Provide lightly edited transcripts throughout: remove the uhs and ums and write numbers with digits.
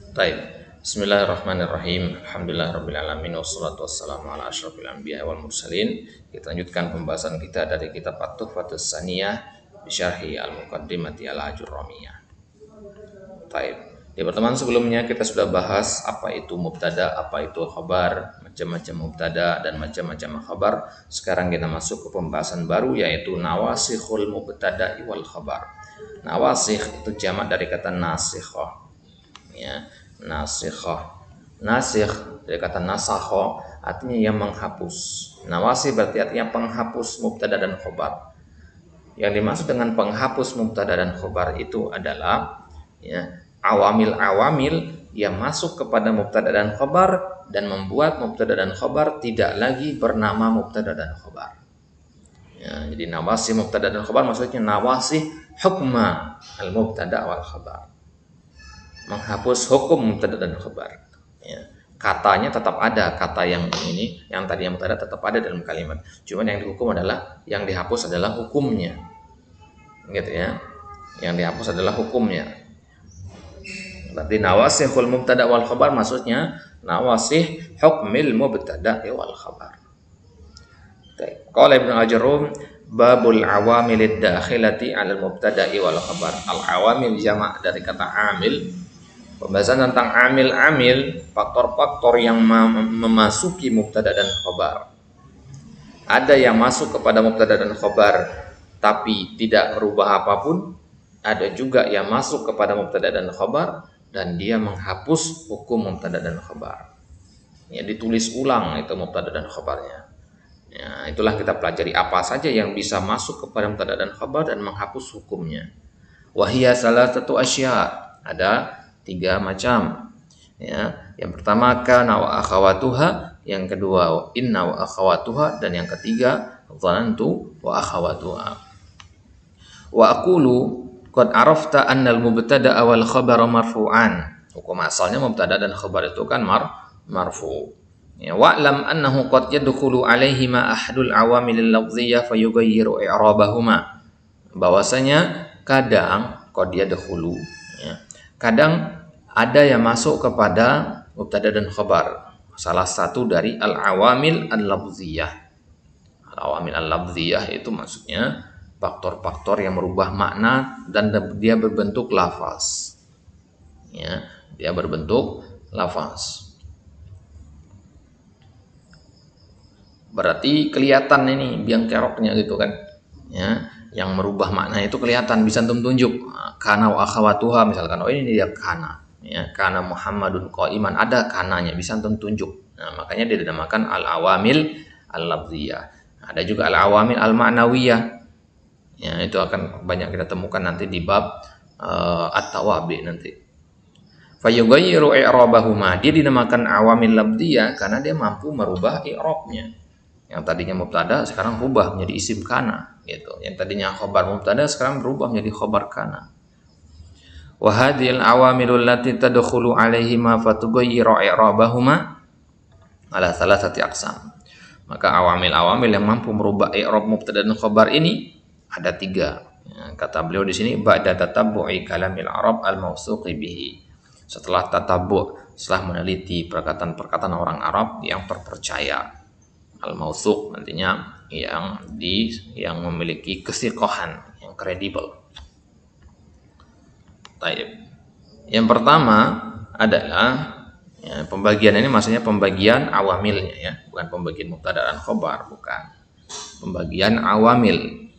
Baik. Bismillahirrahmanirrahim. Alhamdulillahirabbil alamin wassalatu wassalamu ala asyrofil anbiya'i wal mursalin. Kita lanjutkan pembahasan kita dari kitab At-Tuhfatus Saniyah bi syarhi Al-Muqaddimati Al-Ajurramiyah. Baik. Di pertemuan sebelumnya kita sudah bahas apa itu mubtada, apa itu khabar, macam-macam mubtada dan macam-macam khabar. Sekarang kita masuk ke pembahasan baru yaitu nawasikhul mubtada'i wal khabar. Nawasikh itu jamak dari kata nasikhah. Ya, nasikhah. Nasikh dari kata nasakho artinya yang menghapus. Nawasih berarti artinya penghapus mubtada dan khobar. Yang dimaksud dengan penghapus mubtada dan khobar itu adalah ya, awamil-awamil yang masuk kepada mubtada dan khobar dan membuat mubtada dan khobar tidak lagi bernama mubtada dan khobar. Ya, jadi nawasih mubtada dan khobar maksudnya nawasih hukma al-mubtada wal khobar. Menghapus hukum mubtada dan khabar. Ya. Katanya tetap ada, kata yang ini, yang tadi yang mubtada tetap ada dalam kalimat. Cuman yang dihukum adalah, yang dihapus adalah hukumnya, gitu ya. Yang dihapus adalah hukumnya. Berarti nawasihul mubtada wal khabar maksudnya nawasih hukmil mubtada wal khabar. Qala Ibnu Ajurrum babul awamilid dakhilati 'alal mubtada'i wal khabar. Al awamil jamak dari kata amil. Pembahasan tentang amil-amil, faktor-faktor yang memasuki mubtada dan khabar. Ada yang masuk kepada mubtada dan khabar tapi tidak merubah apapun. Ada juga yang masuk kepada mubtada dan khabar dan dia menghapus hukum mubtada dan khabar. Ya, ditulis ulang itu mubtada dan khabarnya. Ya, itulah kita pelajari apa saja yang bisa masuk kepada mubtada dan khabar dan menghapus hukumnya. Wahiyya salasatu asya. Ada 3 macam. Ya, yang pertama kana wa akhawatuha, yang kedua inna wa akhawatuha, dan yang ketiga dhanantu wa akhawatuha. Wa aqulu qad arafta anna al-mubtada wal khabara marfu'an. Hukum asalnya mubtada dan khabar itu kan marfu. Ya, wa'lam annahu qad yadkhulu alaihi ma ahadul awamil al-lafziyyah fayughayyiru i'rabahuma. Bahwasanya kadang qad yadkhulu, ya. Kadang ada yang masuk kepada mubtada dan khabar. Salah satu dari al-awamil al-lafziyah. Al-awamil al-lafziyah itu maksudnya faktor-faktor yang merubah makna dan dia berbentuk lafaz. Ya, dia berbentuk lafaz. Berarti kelihatan ini biang keroknya gitu kan. Ya, yang merubah makna itu kelihatan, bisa antum tunjuk. Kana wa akhawatuha misalkan, oh ini dia kana. Ya, kana Muhammadun qa'iman, ada kananya, bisa antum tunjuk. Nah, makanya dia dinamakan al-awamil al-lafziyah. Ada juga al-awamil al-ma'nawiyah. Ya, itu akan banyak kita temukan nanti di bab at-tawabi nanti. Fayughayyiru i'rabahuma, dia dinamakan awamil lafziyah karena dia mampu merubah i'rabnya. Yang tadinya mubtada sekarang berubah menjadi isim kana gitu. Yang tadinya khabar mubtada sekarang berubah menjadi khabar kana. Wa hadhil awamilul lati tadkhulu alaihima fatughayyiru i'rabahuma ala thalathati aqsam. Maka awamil-awamil yang mampu merubah i'rab mubtada dan khabar ini ada 3. Ya, kata beliau di sini ba'da tatabbu'i kalamil arab al-mawsuqi bihi. Setelah tatabbu', setelah meneliti perkataan-perkataan orang Arab yang terpercaya. Al-mawsuq nantinya yang memiliki kesiqahan, yang kredibel. Taib. Yang pertama adalah ya, pembagian ini maksudnya pembagian awamilnya ya, bukan pembagian mubtada dan khabar, bukan. Pembagian awamil.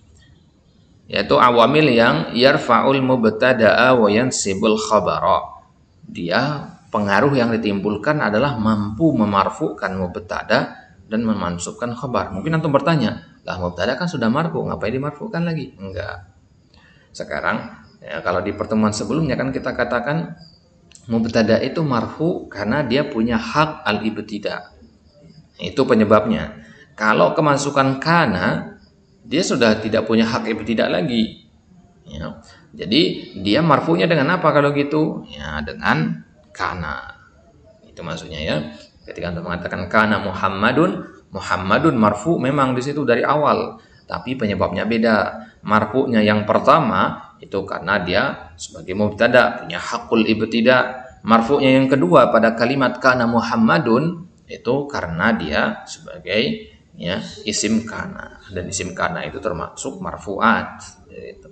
Yaitu awamil yang yarfa'ul mubtada'a wa yansibul khabara. Dia pengaruh yang ditimbulkan adalah mampu memarfukan mubtada dan memansubkan khabar. Mungkin antum bertanya, lah mubtada kan sudah marfu, ngapain dimarfukan lagi? Enggak. Sekarang ya, kalau di pertemuan sebelumnya kan kita katakan mubtada itu marfu karena dia punya hak al-ibtida. Itu penyebabnya. Kalau kemasukan kana, dia sudah tidak punya hak ibtida lagi. Ya. Jadi dia marfunya dengan apa kalau gitu? Ya, dengan kana. Itu maksudnya ya. Ketika Anda mengatakan kana Muhammadun marfu memang di situ dari awal, tapi penyebabnya beda. Marfunya yang pertama itu karena dia sebagai mubtada punya hakul ibtida, marfu'nya yang kedua pada kalimat kana Muhammadun itu karena dia sebagai ya isim kana, dan isim kana itu termasuk marfu'at gitu.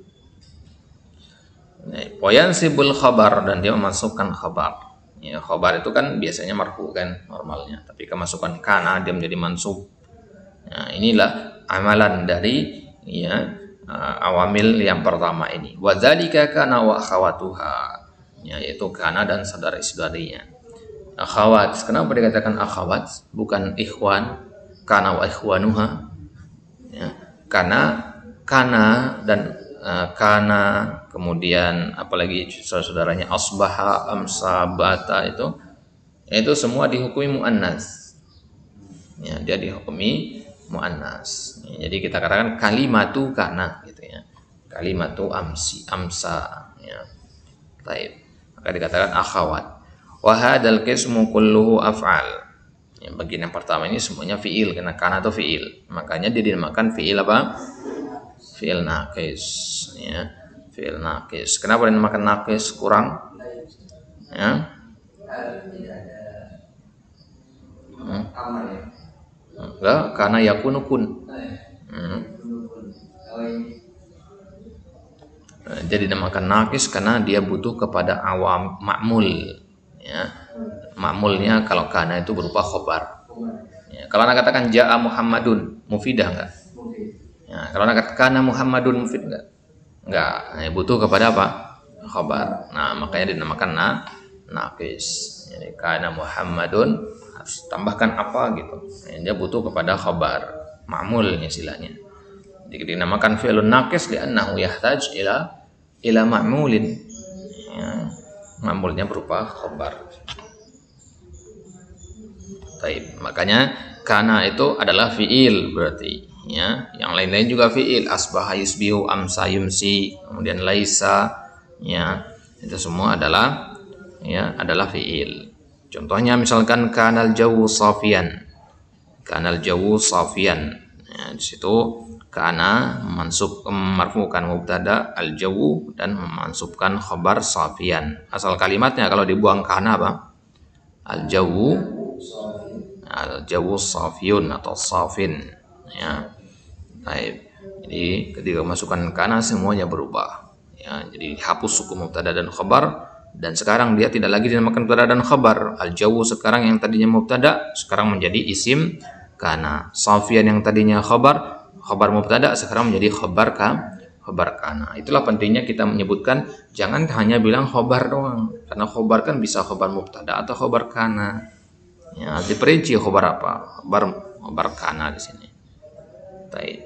Wayansibul khabar, dan dia memasukkan khabar. Ya, khabar itu kan biasanya marfu kan normalnya, tapi kemasukan kana dia menjadi mansub. Nah, inilah amalan dari ya awamil yang pertama ini. Wadzalika kana wa akhawatuha, ya, yaitu kana dan saudara-saudarinya. Akhawat, kenapa dikatakan akhawat bukan ikhwan? Kana wa ikhwanuha, ya, kana dan kana, kemudian apalagi saudara-saudaranya asbaha, amsa, bata, itu semua dihukumi muannas. Ya, dia dihukumi muannas. Ya, jadi kita katakan kalimatu kana gitu ya. Kalimatu amsi, amsa, ya. Baik. Maka dikatakan akhawat. Wa hadzal qismu kulluhu af'al. Ya, bagian yang pertama ini semuanya fiil, karena kana itu fiil. Makanya dia dinamakan fiil apa? Fiil naqis, ya. Fiil naqis. Kenapa dinamakan naqis? Kurang? Ya. Enggak, karena yakunu kun. Jadi dinamakan naqis karena dia butuh kepada awam ma'mul, ya. Ma'mulnya kalau kana itu berupa khobar. Ya, kalau Anda katakan ja'a Muhammadun, mufidah enggak? Ya, kalau Anda katakan kana Muhammadun, mufid enggak? Enggak, ya, butuh kepada apa? Khobar. Nah, makanya dinamakan naqis. Jadi kana Muhammadun harus tambahkan apa gitu. Ya, dia butuh kepada khobar, ma'mul istilahnya. Jadi dinamakan fi'lun naqis li'annahu yahtaj ila ma'mulin. Ya, ma'mulnya berupa khobar. Taib. Makanya kana itu adalah fiil berarti, ya. Yang lain-lain juga fiil, asbaha yusbihu, amsa yumsi, kemudian laisa, ya. Itu semua adalah fiil. Contohnya misalkan kanal jawu safian. Kanal jawu safian. Ya, di situ kana marfu'kan mubtada al-jawu dan memansubkan khabar safian. Asal kalimatnya kalau dibuang kana apa? Al-jawu safiyun atau safin, ya. Baik. Jadi ketika masukkan kana semuanya berubah, ya. Jadi hapus suku mubtada dan khabar, dan sekarang dia tidak lagi dinamakan mubtada dan khabar. Al-jawu sekarang yang tadinya mubtada sekarang menjadi isim kana. Safian yang tadinya khabar mubtada sekarang menjadi khabar kana. Itulah pentingnya kita menyebutkan, jangan hanya bilang khabar doang, karena khabar kan bisa khabar mubtada atau khabar kana. Ya, diperinci khabar apa? Khabar kana di sini. Baik.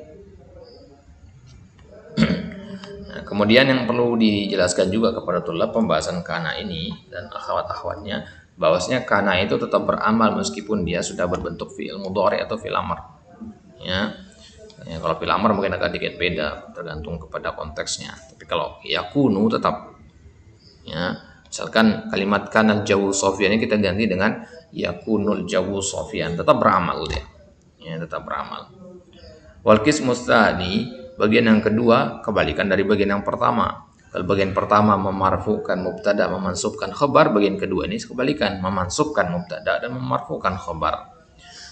Nah, kemudian yang perlu dijelaskan juga kepada tulab pembahasan kana ini dan akhwat-akhwatnya, bahwasanya kana itu tetap beramal meskipun dia sudah berbentuk fi'il mudhari atau fi'il amr. Ya. Ya, kalau fi'il amr mungkin agak dikit beda tergantung kepada konteksnya. Tapi kalau yakunu tetap, ya. Misalkan kalimat kanal jawu sofian ini kita ganti dengan yakunul jawu sofian, tetap beramal dia. Ya, tetap beramal. Wal qismus tsani, bagian yang kedua kebalikan dari bagian yang pertama. Kalau bagian pertama memarfukan mubtada, memansubkan khabar, bagian kedua ini kebalikan, memansubkan mubtada dan memarfukan khabar.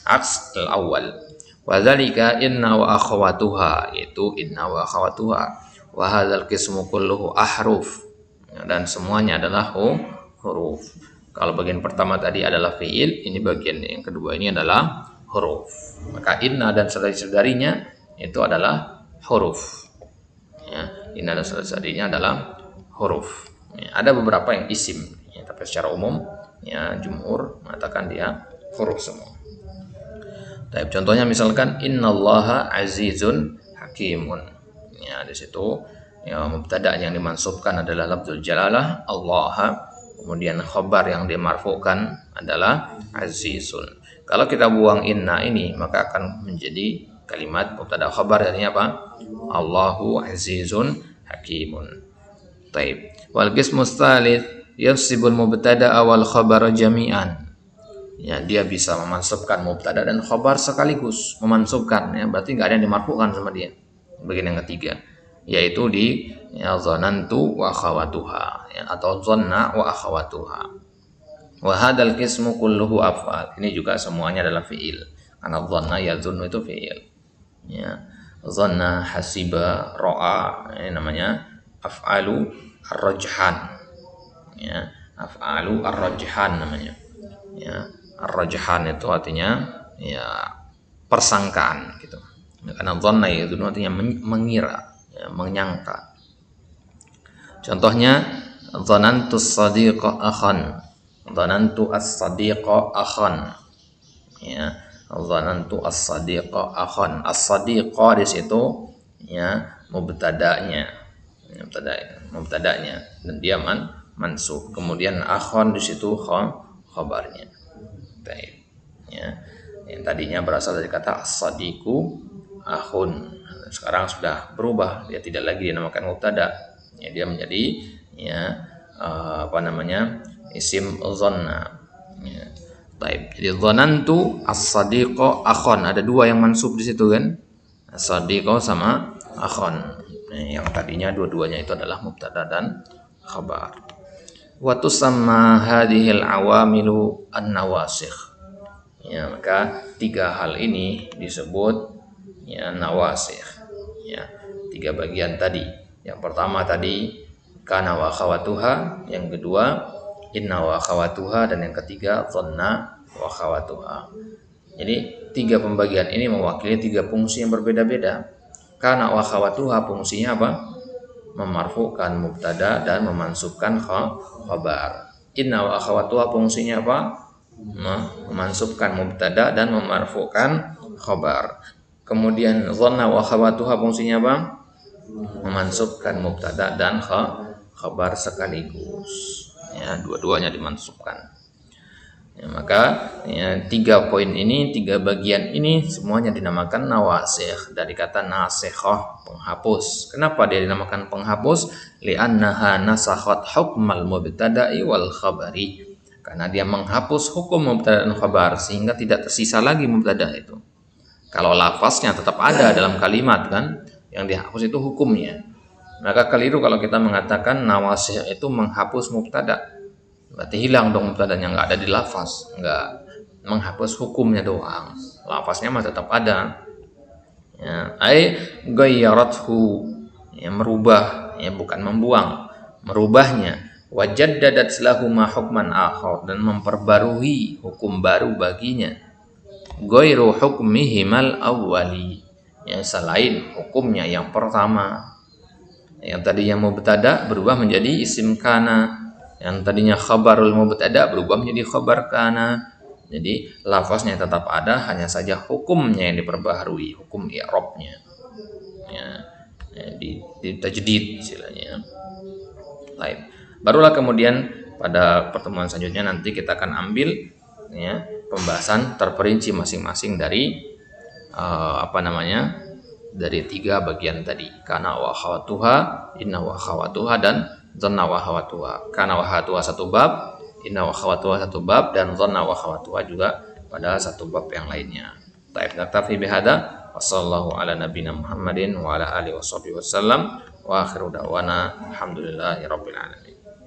Aks al-awwal. Wa dzalika inna wa akhawatuha, itu inna wa akhawatuha. Wa hadzal qismu kulluhu ahruf. Dan semuanya adalah huruf. Kalau bagian pertama tadi adalah fiil, ini bagian yang kedua ini adalah huruf. Maka inna dan saudari-saudarinya itu adalah huruf. Ya, inna dan saudari-saudarinya adalah huruf. Ya, ada beberapa yang isim, ya, tapi secara umum, ya, jumhur mengatakan dia huruf semua. Tapi contohnya misalkan innallaha azizun hakimun. Ya, di situ ya, mubtada yang dimansubkan adalah lafzul jalalah Allah, kemudian khabar yang dimarfukan adalah azizun. Kalau kita buang inna ini, maka akan menjadi kalimat mubtada khabar artinya apa? Allahu azizun hakimun. Taib. Wal qismus tsalits yansibul mubtada wal khabar jami'an. Ya, dia bisa memansubkan mubtada dan khabar sekaligus, memansubkan, ya, berarti enggak ada yang dimarfukan sama dia. Bagian yang ketiga, yaitu di ya, zanantu wa akhawatuha, ya, atau zanna wa akhawatuha. Wa hadzal qismu kulluhu af'al. Ini juga semuanya adalah fi'il. Karena dhanna yazunnu itu fi'il. Ya. Dhanna, hasiba, ra'a, ini namanya af'alu ar-rajhan. Ya, af'alu ar-rajhan namanya. Ya, ar-rajhan itu artinya ya persangkaan gitu. Ya, karena dhanna yazunnu artinya mengira, ya, menyangka. Contohnya dhanantu as-sadiqa akhan. Dhanantu as-sadiqa akhan. Ya, dhanantu as-sadiqa akhan. As-sadiqa di situ ya mubtada'nya. Ya, mubtada'nya dan dia mansub. Kemudian akhon di situ khabarnya. Baik. Ya. Yang tadinya berasal dari kata as-sadiqu akhun. Sekarang sudah berubah, dia tidak lagi dinamakan mubtada. Ya, dia menjadi ya isim dhanna. Ya. Baik. Jadi dhanantu as-sadiqa akhon. Ada dua yang mansub di situ kan? As-sadiqa sama akhon. Nah, yang tadinya dua-duanya itu adalah mubtada dan khabar. Wa tusamma hadhil awamilu an-nawasikh. Ya, maka tiga hal ini disebut ya nawasikh. Ya, tiga bagian tadi. Yang pertama tadi kana wa akhawatuha, yang kedua inna wa akhawatuha, dan yang ketiga dhanna wa akhawatuha. Jadi tiga pembagian ini mewakili tiga fungsi yang berbeda-beda. Kana wa akhawatuha fungsinya apa? Memarfu'kan mubtada dan memansubkan khabar. Inna wa akhawatuha fungsinya apa? Memansubkan mubtada dan memarfu'kan khabar. Kemudian dhanna wa akhawatuha fungsinya apa? Memansubkan mubtada dan khabar sekaligus. Ya, dua-duanya dimansubkan. Ya, maka ya, tiga poin ini, tiga bagian ini semuanya dinamakan nawasikh, dari kata nasikhah, penghapus. Kenapa dia dinamakan penghapus? Li'annaha nasakhat hukmal mubtada'i wal khabari. Karena dia menghapus hukum mubtada dan khabar sehingga tidak tersisa lagi mubtada itu. Kalau lafaznya tetap ada dalam kalimat kan, yang dihapus itu hukumnya. Maka keliru kalau kita mengatakan nawasikh itu menghapus mubtada. Berarti hilang dong mubtadanya, nggak ada di lafaz, nggak, menghapus hukumnya doang. Lafaznya mah tetap ada. Ya, ai ghayyarathu, ya merubah, ya bukan membuang, merubahnya. Wajaddadat lahu ma hukman akhar, dan memperbarui hukum baru baginya. Ghairu hukmihimal awwali, ya selain hukumnya yang pertama. Yang tadinya mubtada berubah menjadi isim kana, yang tadinya khabarul mubtada berubah menjadi khabar kana. Jadi lafaznya tetap ada, hanya saja hukumnya yang diperbaharui, hukum i'rabnya. Ya, di tajdid istilahnya. Baik. Barulah kemudian pada pertemuan selanjutnya nanti kita akan ambil ya pembahasan terperinci masing-masing dari dari tiga bagian tadi, kana wa khawatuha, inna wa khawatuha, dan dhanna wa khawatuha. Kana wa khawatuha satu bab, inna wa khawatuha satu bab, dan dhanna wa khawatuha juga pada satu bab yang lainnya. Taib naktafi bihada wa sallallahu ala nabiyina Muhammadin wa ala alihi wa sahbihi wasallam wa akhiru da'wana alhamdulillahi rabbil alamin.